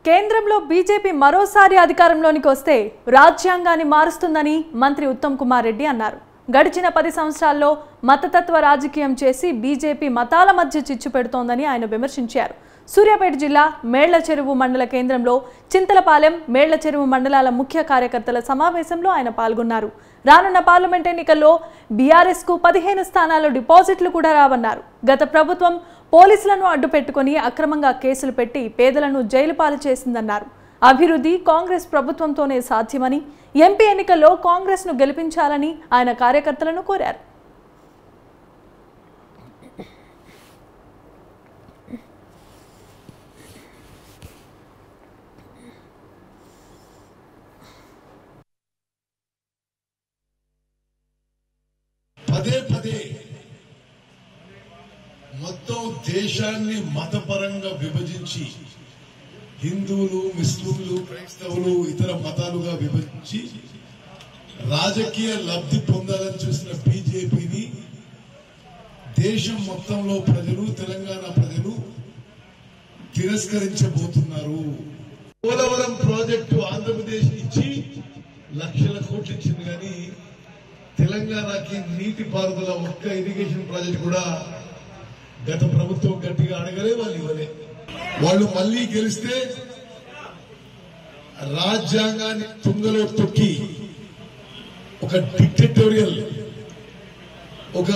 కేంద్రంలో బీజేపీ మరోసారి అధికారంలోనికి వస్తే రాజ్యాంగాన్ని మారుస్తుందని మంత్రి ఉత్తమ్ కుమార్ రెడ్డి అన్నారు. గడిచిన 10 సంవత్సరాల్లో మతతత్వ రాజకీయం చేసి బీజేపీ మతాల మధ్య చిచ్చు పెడుతోందని ఆయన విమర్శించారు. సూర్యాపేట జిల్లా మేళ్లచెరువు మండల కేంద్రంలో చింతలపాలెం, మేళ్లచెరువు మండలాల ముఖ్య కార్యకర్తల సమావేశంలో ఆయన పాల్గొన్నారు. రానున్న పార్లమెంట్ ఎన్నికల్లో బీఆర్ఎస్ కు 15 స్థానాల్లో డిపాజిట్లు కూడా రావన్నారు. గత ప్రభుత్వం పోలీసులను అడ్డుపెట్టుకుని అక్రమంగా కేసులు పెట్టి పేదలను జైలు పాలు చేసిందన్నారు. అభివృద్ధి కాంగ్రెస్ ప్రభుత్వంతోనే సాధ్యమని, ఎంపీ ఎన్నికల్లో కాంగ్రెస్ ను గెలిపించాలని ఆయన కార్యకర్తలను కోరారు. పదే మొత్తం దేశాన్ని మతపరంగా విభజించి హిందువులు, ముస్లింలు, క్రైస్తవులు, ఇతర మతాలుగా విభజించి రాజకీయ లబ్ధి పొందాలని చూసిన బీజేపీని దేశం మొత్తంలో ప్రజలు, తెలంగాణ ప్రజలు తిరస్కరించబోతున్నారు. పోలవరం ప్రాజెక్టు ఆంధ్రప్రదేశ్ ఇచ్చి లక్షల కోట్లు ఇచ్చింది, కానీ తెలంగాణకి నీటి పారుదల ఒక్క ఇరిగేషన్ ప్రాజెక్ట్ కూడా గత ప్రభుత్వం గట్టిగా అడగలే, వాళ్ళు ఇవ్వలే. వాళ్ళు మళ్లీ గెలిస్తే రాజ్యాంగాన్ని తుంగలో తొక్కి ఒక డిక్టేటోరియల్, ఒక